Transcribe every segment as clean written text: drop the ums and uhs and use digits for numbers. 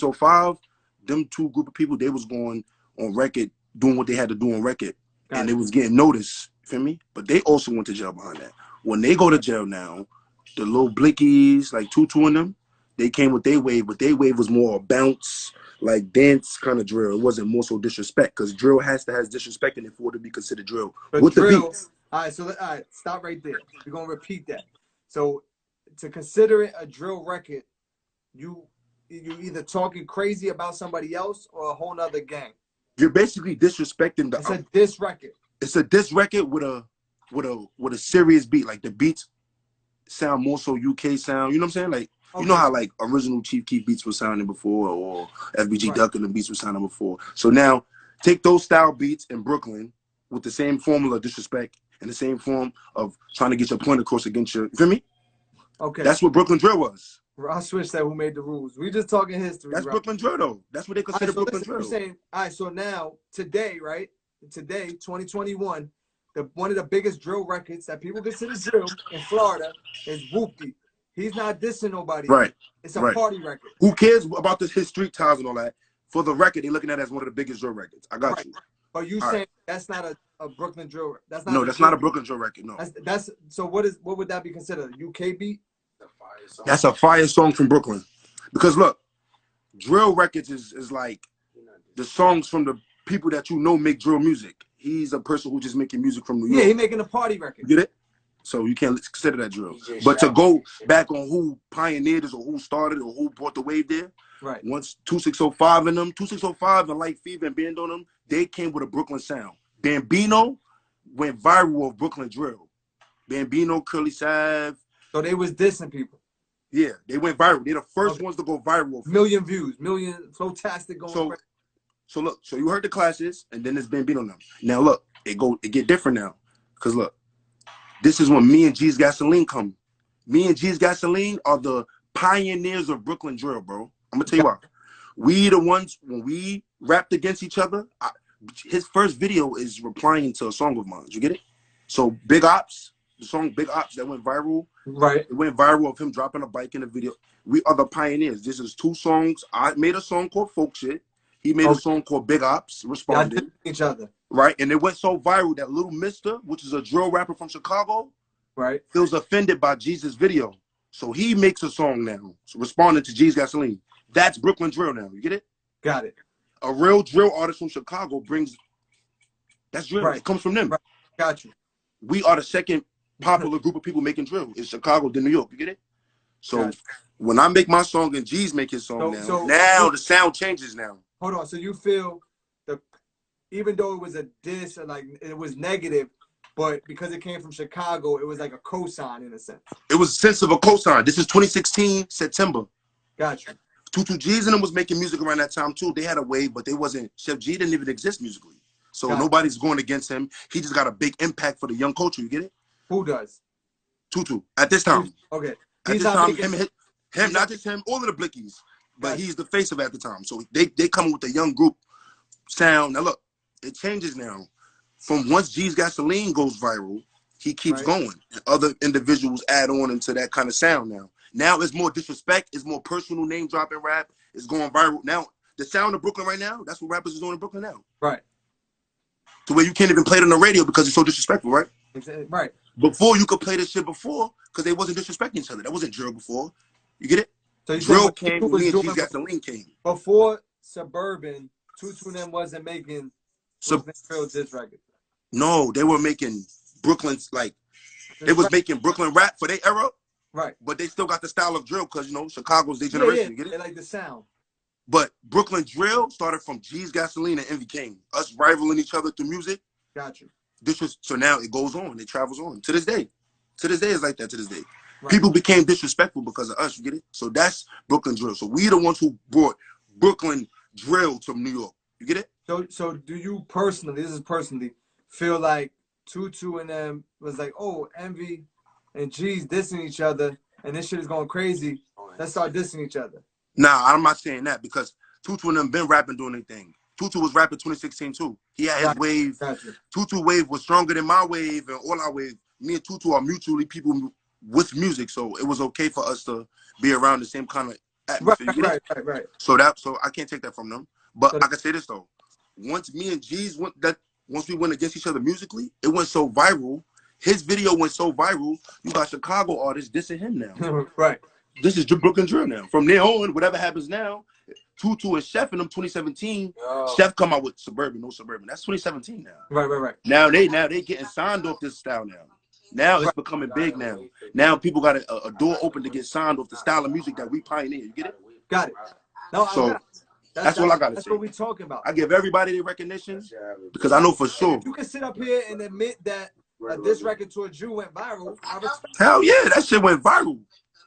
2605, them two group of people, they was going on record, doing what they had to do on record. And they was getting noticed, feel me? But they also went to jail behind that. When they go to jail now, the little blickies, like Tutu and them, they came with their wave, but their wave was more a bounce, like dance kind of drill. It wasn't more so disrespect, because drill has to have disrespect in it for it to be considered drill. But with drill, the beats. All right, stop right there. We're going to repeat that. So to consider it a drill record, you either talking crazy about somebody else or a whole nother gang. You're basically disrespecting the. It's a diss record. It's a diss record with a serious beat. Like the beats sound more so UK sound. You know what I'm saying? Like you know how like original Chief Keef beats were sounding before, or FBG Duck and the beats were sounding before. So now take those style beats in Brooklyn with the same formula of disrespect and the same form of trying to get your point across against your. You feel me? Okay. That's what Brooklyn drill was. I'll switch that. Who made the rules? We just talking history. That's Brooklyn drill, though. That's what they consider Brooklyn drill. Saying, all right, so now, today, right? Today, 2021, one of the biggest drill records that people consider drill in Florida is Whoopty. He's not dissing nobody. Right. It's a party record. Who cares about his street ties and all that? For the record, they're looking at it as one of the biggest drill records. I got you. But you saying that's not a Brooklyn drill? That's not. No, that's not a Brooklyn drill record. No. That's so. What would that be considered? A UK beat? That's a fire song from Brooklyn. Because look, drill records is like the songs from the people that you know make drill music. He's a person who just making music from New York. Yeah, he's making a party record. Get it? So you can't consider that drill. But to go back on who pioneered this or who started or who brought the wave there, right? Once 2605 and them, 2605 and Light Fever and Band on them, they came with a Brooklyn sound. Bambino went viral of Brooklyn drill. Bambino, Curly Sav. So they was dissing people. Yeah, they went viral. They're the first ones to go viral. Million views, fantastic going. So look, so you heard the classes, and then there's Bambino now. Now look, it get different now, cause look, this is when me and JEZZ Gasoline come. Me and JEZZ Gasoline are the pioneers of Brooklyn drill, bro. I'm gonna tell you why. We the ones when we rapped against each other. His first video is replying to a song of mine. You get it? So Big Ops. The song Big Ops that went viral. Right. It went viral of him dropping a bike in the video. We are the pioneers. This is two songs. I made a song called Folk Shit. He made a song called Big Ops. Responded. Each other. Right. And it went so viral that Little Mister, which is a drill rapper from Chicago, right, feels offended by JEZZ's video. So he makes a song now. So responding to JEZZ Gasoline. That's Brooklyn drill now. You get it? Got it. A real drill artist from Chicago brings that's drill. Right. It comes from them. Right. Got you. We are the second popular group of people making drill in Chicago than New York. You get it? So when I make my song and G's make his song now the sound changes now. Hold on. So you feel even though it was a diss and like it was negative, but because it came from Chicago, it was like a cosign in a sense. It was a sense of a cosign. This is 2016 September. Gotcha. Tutu G's and them was making music around that time too. They had a wave, but they wasn't. Chef G didn't even exist musically, so nobody's going against him. He just got a big impact for the young culture. You get it? Who does? Tutu at this time. Okay. At this time, him, not just him, all of the Blickies, but he's the face of it at the time. So they come with a young group sound. Now look, it changes now. From once JEZZ Gasoline goes viral, he keeps going. And other individuals add on into that kind of sound now. Now it's more disrespect, it's more personal name dropping rap. It's going viral. Now the sound of Brooklyn right now, that's what rappers is doing in Brooklyn now. Right. To where you can't even play it on the radio because it's so disrespectful, right? Exactly. Right. Before you could play this shit before because they wasn't disrespecting each other. That wasn't drill before. You get it? So drill came when me and JEZZ Gasoline came. Before Suburban, Tutu and them wasn't making drill diss record. No, they were making Brooklyn's like they was making Brooklyn rap for their era. Right. But they still got the style of drill because, you know, Chicago's their generation. You get it? They like the sound. But Brooklyn drill started from JEZZ Gasoline and Envy Caine. Us rivaling each other through music. Got you. So now it goes on. It travels on. To this day. To this day is like that to this day. Right. People became disrespectful because of us. You get it? So that's Brooklyn drill. So we the ones who brought Brooklyn drill to New York. You get it? So do you personally, feel like Tutu and them was like, oh, Envy and G's dissing each other, and this shit is going crazy. Let's start dissing each other. Nah, I'm not saying that because Tutu and them been rapping doing their thing. Tutu was rapping 2016 too. He had his wave. Gotcha. Tutu wave was stronger than my wave and all our wave. Me and Tutu are mutually people with music, so it was okay for us to be around the same kind of atmosphere. Right. So I can't take that from them. But I can say this though. Once me and G's once we went against each other musically, it went so viral. His video went so viral. You got Chicago artists dissing him now. Right. This is Brooklyn drill now. From there on, whatever happens now, Tutu and Chef in them 2017. Chef come out with Suburban, no Suburban. That's 2017 now. Right. Now they getting signed off this style now. Now it's becoming big now. Now people got a door open to get signed off the style of music that we pioneer. You get it? Got it. No, so that's all I got to say. That's what we talking about. I give everybody their recognition because I know for sure. If you can sit up here and admit that this record to a Jew went viral, I respect. Hell yeah, that shit went viral.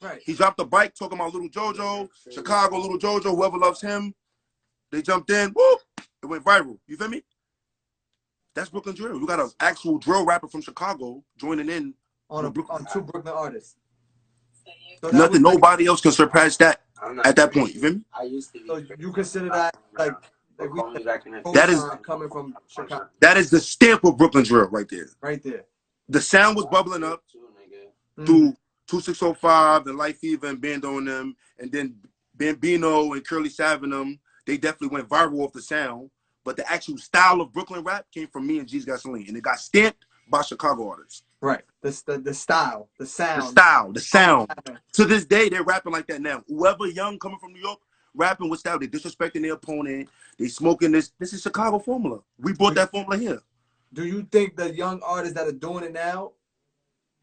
Right. He dropped the bike talking about Little JoJo, Chicago, Little JoJo, whoever loves him. They jumped in, whoop, it went viral. You feel me? That's Brooklyn drill. You got an actual drill rapper from Chicago joining in on two Brooklyn artists. So nothing, nobody else can surpass that at that point. You feel me? So you consider that like that is coming from Chicago. That is the stamp of Brooklyn drill right there. Right there. The sound was bubbling up through 2605 and Light Fever and Bando and them, and then Bambino and Curly Sav and them. They definitely went viral off the sound, but the actual style of Brooklyn rap came from me and JEZZ Gasoline, and it got stamped by Chicago artists. Right. The style, the sound. The sound. To this day, they're rapping like that now. Whoever young coming from New York, rapping with style, they disrespecting their opponent. They smoking this. This is Chicago formula. We brought that formula here. Do you think the young artists that are doing it now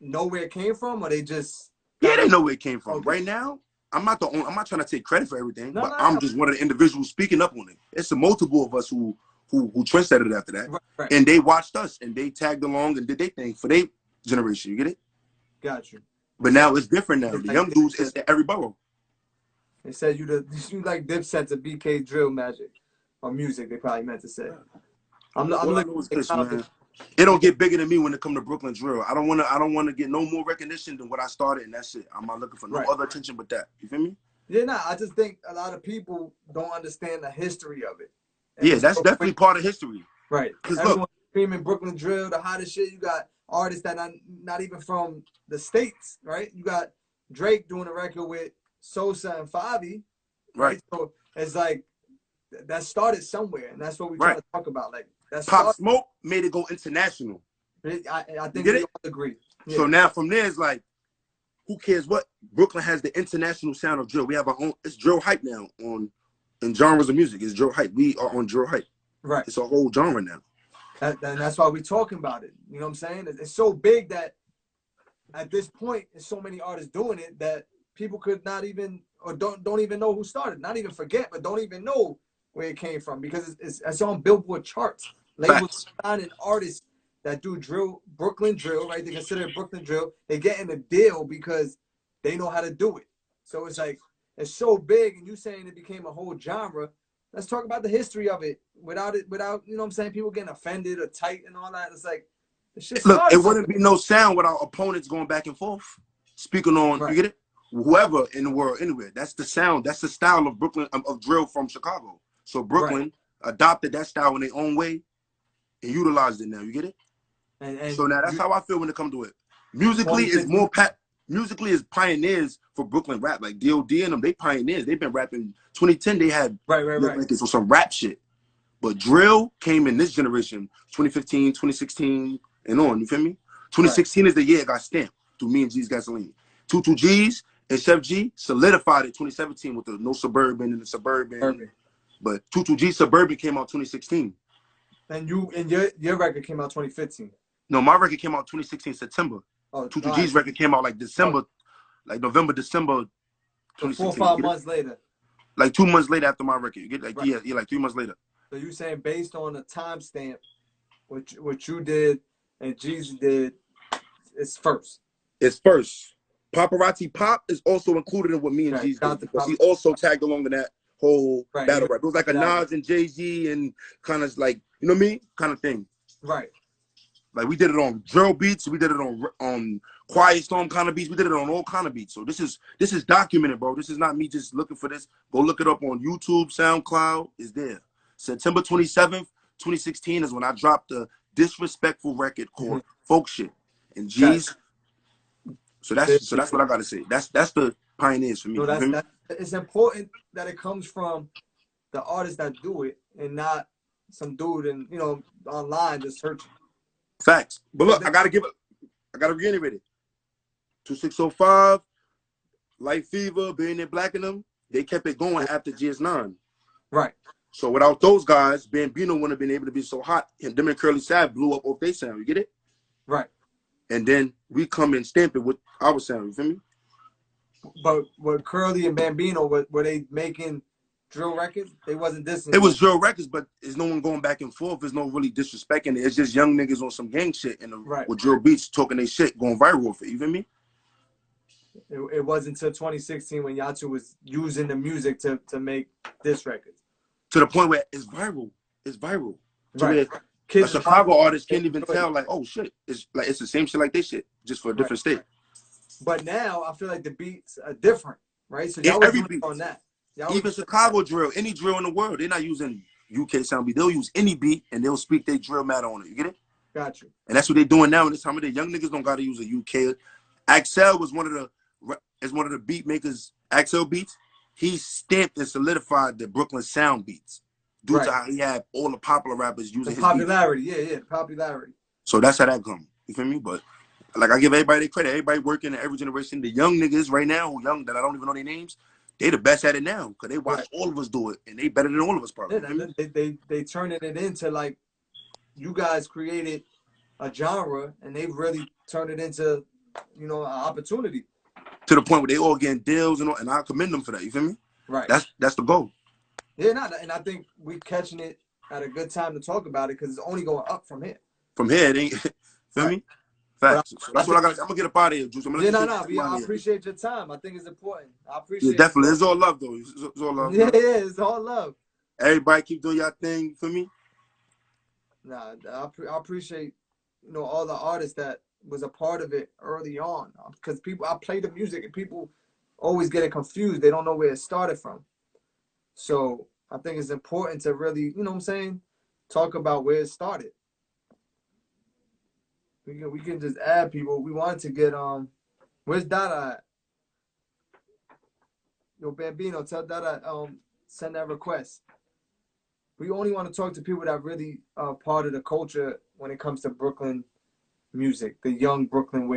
know where it came from, or they just? Yeah, they know where it came from. Okay. Right now, I'm not trying to take credit for everything, but I'm just one of the individuals speaking up on it. It's a multiple of us who trendsetted after that, right. And they watched us and they tagged along and did their thing for their generation. You get it? Got you. But now it's different now. The young dudes is in every borough. They said you like Dipset to BK drill magic or music. They probably meant to say. I'm looking at this, man. It don't get bigger than me when it come to Brooklyn drill. I don't want to get no more recognition than what I started, and that's it. I'm not looking for no other attention but that. You feel me? Yeah, I just think a lot of people don't understand the history of it. And yeah, that's definitely part of history. Right. Because everyone screaming Brooklyn drill, the hottest shit. You got artists that are not even from the States, right? You got Drake doing a record with Sosa and Favi. Right. So it's like that started somewhere, and that's what we try to talk about. Like that's Pop Smoke made it go international. I think we all agree. Yeah. So now from there, it's like, who cares what? Brooklyn has the international sound of drill. We have our own. It's drill hype now in genres of music. It's drill hype. We are on drill hype. Right. It's a whole genre now. And that's why we're talking about it. You know what I'm saying? It's so big that at this point, there's so many artists doing it that people could not even or don't even know who started. Not even forget, but don't even know where it came from because it's on Billboard charts. Labels signing artists that do drill, Brooklyn drill, right? They consider it Brooklyn drill. They get in a deal because they know how to do it. So it's like it's so big, and you saying it became a whole genre. Let's talk about the history of it without you know what I'm saying, people getting offended or tight and all that. It's like it's just look, it wouldn't be no sound without opponents going back and forth. Speaking on, you get it? Whoever in the world, anywhere. That's the sound, that's the style of Brooklyn of drill from Chicago. So Brooklyn adopted that style in their own way and utilized it now. You get it? And so now that's how I feel when it comes to it. Musically is more musically is pioneers for Brooklyn rap. Like D.O.D. and them, they pioneers. They've been rapping. 2010 they had like so some rap shit. But drill came in this generation, 2015, 2016, and on. You feel me? 2016 is the year it got stamped through me and JEZZ Gasoline. 2 G's and Chef G solidified it 2017 with the No Suburban and the Suburban. But 2 G Suburban came out 2016. And your record came out 2015. No, my record came out 2016 September. Oh, 2 G's record came out like December, like November, December. 4 or 5 months later. Like 2 months later after my record. You get like like 3 months later. So you saying based on the timestamp, what you did and JEZZ did, it's first. It's first. Paparazzi Pop is also included in what me and JEZZ did because he also tagged along in that whole battle rap. It was like a Nas and Jay-Z and kind of like, you know what I mean? Kind of thing. Right. Like we did it on drill beats, we did it on Quiet Storm kind of beats, we did it on all kind of beats. So this is documented, bro. This is not me just looking for this. Go look it up on YouTube, SoundCloud. It's there. September 27th, 2016 is when I dropped the disrespectful record called Folk Shit. And JEZZ. So that's what I gotta say. That's the pioneers for me. So it's important that it comes from the artists that do it and not some dude and online just searching. Facts. But look, I gotta reiterate it. 2605, Light Fever, Billionaire Black in them, they kept it going after GS9. Right. So without those guys, Bambino wouldn't have been able to be so hot. And them and Curly Sav blew up off their sound. You get it? Right. And then we come and stamp it with our sound. You feel me? But with Curly and Bambino, were they making drill records? They wasn't dissing. It was drill records, but there's no one going back and forth. There's no really disrespecting it. It's just young niggas on some gang shit and with drill beats talking their shit, going viral for it. You feel me? It wasn't until 2016 when Yatu was using the music to make diss records. To the point where it's viral. It's viral. Right. A Chicago artist can't even tell, like, oh shit. It's the same shit like this shit, just for a different state. But now I feel like the beats are different, right? So y'all was doing on that. Even Chicago drill, any drill in the world, they're not using UK sound beat. They'll use any beat and they'll speak their drill matter on it. You get it? Got you. And that's what they're doing now. And this time of the young niggas don't gotta use a UK. Axel was one of the beat makers. Axel Beats. He stamped and solidified the Brooklyn sound beats due to how he had all the popular rappers using his popularity. Beats. Yeah, popularity. So that's how that come. You feel me? But like I give everybody their credit. Everybody working in every generation. The young niggas right now, young that I don't even know their names, they the best at it now because they watch all of us do it and they better than all of us probably. Yeah, they turning it into like you guys created a genre and they've really turned it into an opportunity. To the point where they all getting deals and I commend them for that. You feel me? Right. That's the goal. Yeah, and I think we catching it at a good time to talk about it because it's only going up from here. From here, it ain't. Feel me? Facts. So that's what I got. I'm gonna get up out of here, Juice. I appreciate your time. I think it's important. I appreciate. Yeah, definitely. It's all love, though. It's all love. Yeah, it's all love. Everybody keep doing your thing. For me. Nah, I appreciate all the artists that was a part of it early on because I play the music and people always get it confused. They don't know where it started from. So I think it's important to really, talk about where it started. We can just add people. We wanted to get where's Dada at? Yo, Bambino, tell Dada send that request. We only want to talk to people that really are part of the culture when it comes to Brooklyn music, the young Brooklyn way.